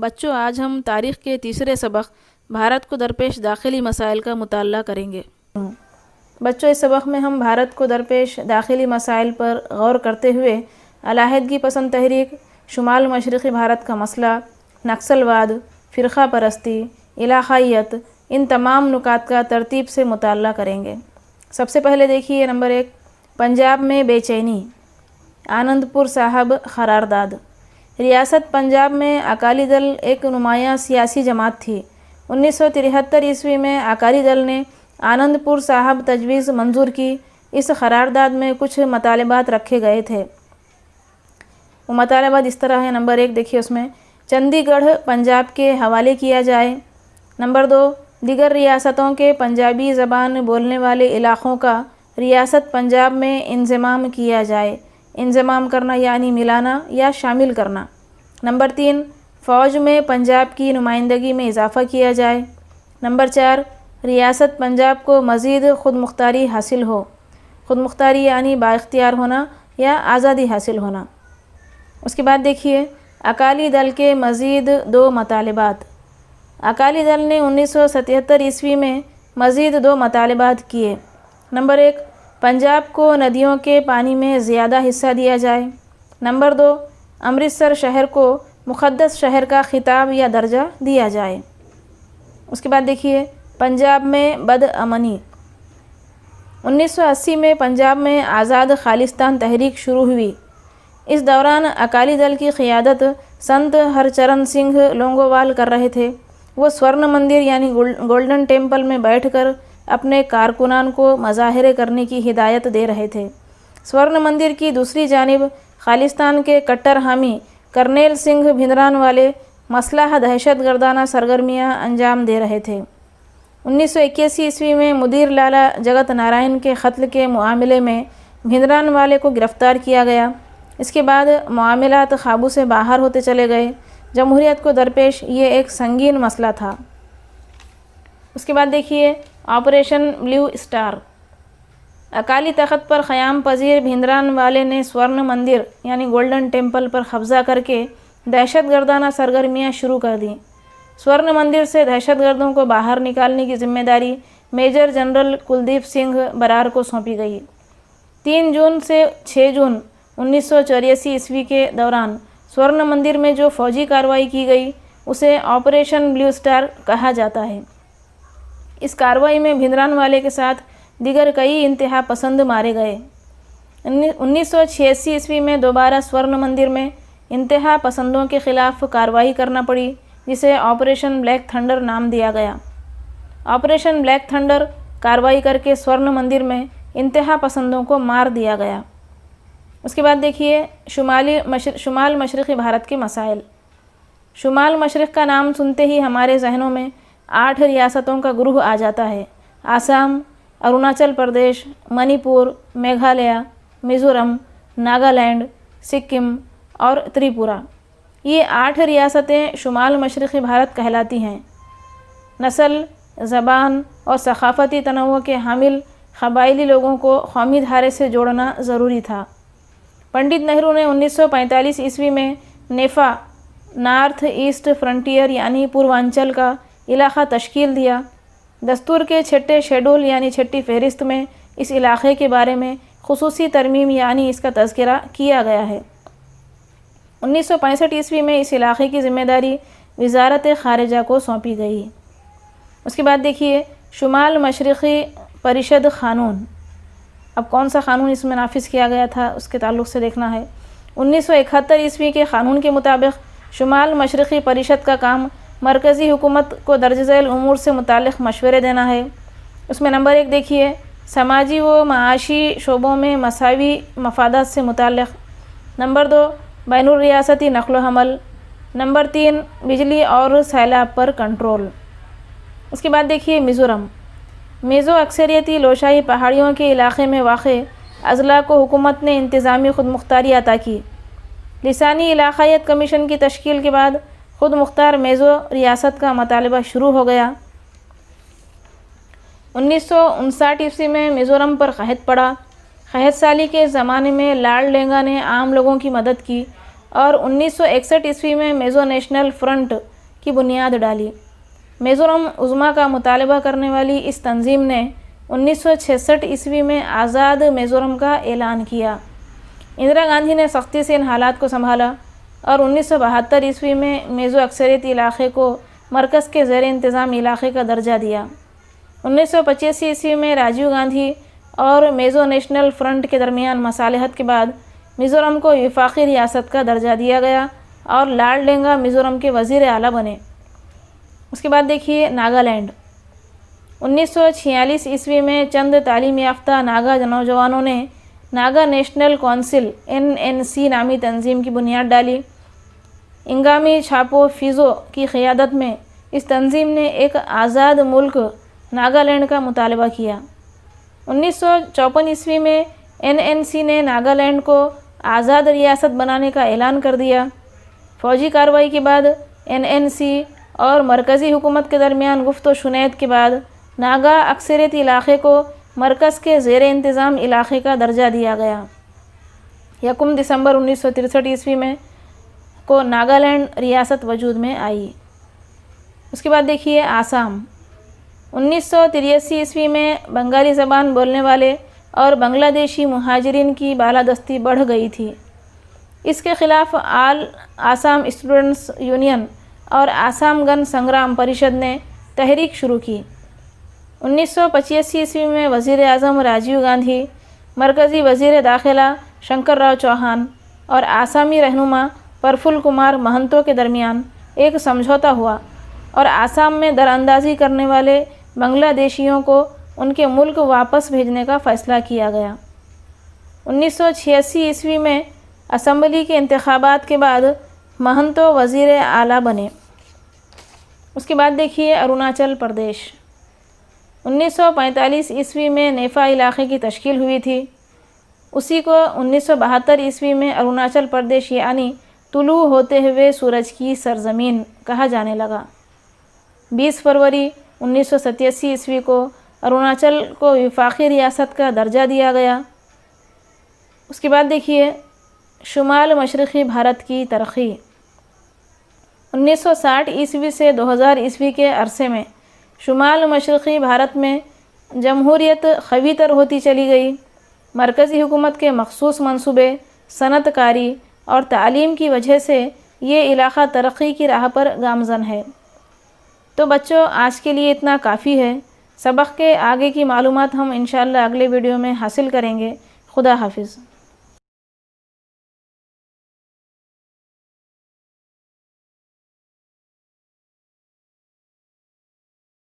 بچوں، آج ہم تاریخ کے تیسرے سبق بھارت کو درپیش داخلی مسائل کا مطالعہ کریں گے۔ بچوں، اس سبق میں ہم بھارت کو درپیش داخلی مسائل پر غور کرتے ہوئے علیحدگی پسند تحریک، شمال مشرقی بھارت کا مسئلہ، نکسلواد، فرقہ پرستی، علاقائیت، ان تمام نکات کا ترتیب سے مطالعہ کریں گے۔ سب سے پہلے دیکھیے نمبر 1، پنجاب میں بے چینی، آنند پور صاحب قرارداد۔ ریاست پنجاب میں اکالی دل ایک نمایاں سیاسی جماعت تھی۔ 1973 میں اکالی دل نے آنند پور صاحب تجویز منظور کی۔ اس قرارداد میں کچھ مطالبات رکھے گئے تھے۔ وہ مطالبات اس طرح ہیں۔ نمبر 1 دیکھیے، اس میں چندی گڑھ پنجاب کے حوالے کیا جائے۔ نمبر 2، دیگر ریاستوں کے پنجابی زبان بولنے والے علاقوں کا ریاست پنجاب میں انضمام کیا جائے۔ انضمام کرنا یعنی ملانا یا شامل کرنا۔ نمبر 3، فوج میں پنجاب کی نمائندگی میں اضافہ کیا جائے۔ نمبر 4، ریاست پنجاب کو مزید خود مختاری حاصل ہو۔ خود مختاری یعنی بااختیار ہونا یا آزادی حاصل ہونا۔ اس کے بعد دیکھیے اکالی دل کے مزید 2 مطالبات۔ اکالی دل نے 1977 میں مزید 2 مطالبات کیے۔ نمبر 1، پنجاب کو ندیوں کے پانی میں زیادہ حصہ دیا جائے۔ نمبر 2، امرتسر شہر کو مقدس شہر کا خطاب یا درجہ دیا جائے۔ اس کے بعد دیکھیے پنجاب میں بدامنی۔ 1980 میں پنجاب میں آزاد خالصتان تحریک شروع ہوئی۔ اس دوران اکالی دل کی قیادت سنت ہرچرن سنگھ لونگووال کر رہے تھے۔ وہ سورن مندر یعنی گولڈن ٹیمپل میں بیٹھ کر اپنے کارکنان کو مظاہرے کرنے کی ہدایت دے رہے تھے۔ سورن مندر کی دوسری جانب خالصتان کے کٹر حامی کرنیل سنگھ بھندرانوالے مسلح دہشت گردانہ سرگرمیاں انجام دے رہے تھے۔ 1981 میں مدیر لالا جگت نارائن کے قتل کے معاملے میں بھندرانوالے کو گرفتار کیا گیا۔ اس کے بعد معاملات قابو سے باہر ہوتے چلے گئے۔ جمہوریت کو درپیش یہ ایک سنگین مسئلہ تھا۔ اس کے بعد دیکھیے آپریشن بلیو اسٹار۔ اکالی تخت پر قیام پذیر بھندرانوالے نے سورن مندر یعنی گولڈن ٹیمپل پر قبضہ کر کے دہشت گردانہ سرگرمیاں شروع کر دیں۔ سورن مندر سے دہشت گردوں کو باہر نکالنے کی ذمہ داری میجر جنرل کلدیپ سنگھ برار کو سونپی گئی۔ 3 جون سے 6 جون 1984 کے دوران سورن مندر میں جو فوجی کارروائی کی گئی اسے آپریشن بلیو اسٹار کہا جاتا ہے۔ اس کارروائی میں بھندرانوالے کے ساتھ دیگر کئی انتہا پسند مارے گئے۔ 1986 میں دوبارہ سورن مندر میں انتہا پسندوں کے خلاف کارروائی کرنا پڑی، جسے آپریشن بلیک تھنڈر نام دیا گیا۔ آپریشن بلیک تھنڈر کارروائی کر کے سورن مندر میں انتہا پسندوں کو مار دیا گیا۔ اس کے بعد دیکھیے شمال مشرقی بھارت کے مسائل۔ شمال مشرق کا نام سنتے ہی ہمارے ذہنوں میں 8 ریاستوں کا گروہ آ جاتا ہے۔ آسام، اروناچل پردیش، منی پور، میگھالیہ، میزورم، ناگالینڈ، سکم اور تریپورہ۔ یہ 8 ریاستیں شمال مشرقی بھارت کہلاتی ہیں۔ نسل، زبان اور ثقافتی تنوع کے حامل قبائلی لوگوں کو قومی دھارے سے جوڑنا ضروری تھا۔ پنڈت نہرو نے 1945 میں نیفا نارتھ ایسٹ فرنٹیئر یعنی پوروانچل کا علاقہ تشکیل دیا۔ دستور کے 6 شیڈول یعنی 6 فہرست میں اس علاقے کے بارے میں خصوصی ترمیم یعنی اس کا تذکرہ کیا گیا ہے۔ 1965 میں اس علاقے کی ذمہ داری وزارت خارجہ کو سونپی گئی۔ اس کے بعد دیکھیے شمال مشرقی پریشد قانون۔ اب کون سا قانون اس میں نافذ کیا گیا تھا اس کے تعلق سے دیکھنا ہے۔ 1971 کے قانون کے مطابق شمال مشرقی پریشد کا کام مرکزی حکومت کو درج ذیل امور سے متعلق مشورے دینا ہے۔ اس میں نمبر 1 دیکھیے سماجی و معاشی شعبوں میں مساوی مفادات سے متعلق۔ نمبر 2 بین الریاستی نقل و حمل۔ نمبر 3 بجلی اور سیلاب پر کنٹرول۔ اس کے بعد دیکھیے میزورم۔ میزو اکثریتی لوشائی پہاڑیوں کے علاقے میں واقع اضلاع کو حکومت نے انتظامی خود مختاری عطا کی۔ لسانی علاقائیت کمیشن کی تشکیل کے بعد خود مختار میزو ریاست کا مطالبہ شروع ہو گیا۔ 1959 میں میزورم پر قحط پڑا۔ قحط سالی کے زمانے میں لارڈ لینگا نے عام لوگوں کی مدد کی اور 1961 میں میزو نیشنل فرنٹ کی بنیاد ڈالی۔ میزورم عظمیٰ کا مطالبہ کرنے والی اس تنظیم نے 1966 عیسوی میں آزاد میزورم کا اعلان کیا۔ اندرا گاندھی نے سختی سے ان حالات کو سنبھالا اور 1972 عیسوی میں میزو اکثریتی علاقے کو مرکز کے زیر انتظام علاقے کا درجہ دیا۔ 1985 عیسوی میں راجیو گاندھی اور میزو نیشنل فرنٹ کے درمیان مصالحت کے بعد میزورم کو وفاقی ریاست کا درجہ دیا گیا اور لال ڈینگا میزورم کے وزیر اعلیٰ بنے۔ اس کے بعد دیکھیے ناگالینڈ۔ 1946 عیسوی میں چند تعلیم یافتہ ناگا نوجوانوں نے ناگا نیشنل کونسل NNC نامی تنظیم کی بنیاد ڈالی۔ انگامی چھاپو فیزو کی قیادت میں اس تنظیم نے ایک آزاد ملک ناگالینڈ کا مطالبہ کیا۔ 1954 عیسوی میں NNC نے ناگالینڈ کو آزاد ریاست بنانے کا اعلان کر دیا۔ فوجی کارروائی کے بعد NNC اور مرکزی حکومت کے درمیان گفت و شنید کے بعد ناگا اکثریتی علاقے کو مرکز کے زیر انتظام علاقے کا درجہ دیا گیا۔ 1 دسمبر 1963 عیسوی میں کو ناگالینڈ ریاست وجود میں آئی۔ اس کے بعد دیکھیے آسام۔ 1983 عیسوی میں بنگالی زبان بولنے والے اور بنگلہ دیشی مہاجرین کی بالادستی بڑھ گئی تھی۔ اس کے خلاف آل آسام اسٹوڈنٹس یونین اور آسام گن سنگرام پریشد نے تحریک شروع کی۔ 1985 عیسوی میں وزیر اعظم راجیو گاندھی، مرکزی وزیر داخلہ شنکر راؤ چوہان اور آسامی رہنما پرفل کمار مہنتو کے درمیان ایک سمجھوتہ ہوا اور آسام میں دراندازی کرنے والے بنگلہ دیشیوں کو ان کے ملک واپس بھیجنے کا فیصلہ کیا گیا۔ 1986 عیسوی میں اسمبلی کے انتخابات کے بعد مہنتو وزیر اعلیٰ بنے۔ اس کے بعد دیکھیے اروناچل پردیش۔ 1945 عیسوی میں نیفا علاقے کی تشکیل ہوئی تھی۔ اسی کو 1972 عیسوی میں اروناچل پردیش یعنی طلوع ہوتے ہوئے سورج کی سرزمین کہا جانے لگا۔ 20 فروری 1987 عیسوی کو اروناچل کو وفاقی ریاست کا درجہ دیا گیا۔ اس کے بعد دیکھیے شمال مشرقی بھارت کی ترقی۔ 1960 عیسوی سے 2000 عیسوی کے عرصے میں شمال مشرقی بھارت میں جمہوریت قوی تر ہوتی چلی گئی۔ مرکزی حکومت کے مخصوص منصوبے، صنعت کاری اور تعلیم کی وجہ سے یہ علاقہ ترقی کی راہ پر گامزن ہے۔ تو بچوں آج کے لیے اتنا کافی ہے۔ سبق کے آگے کی معلومات ہم انشاءاللہ اگلے ویڈیو میں حاصل کریں گے۔ خدا حافظ۔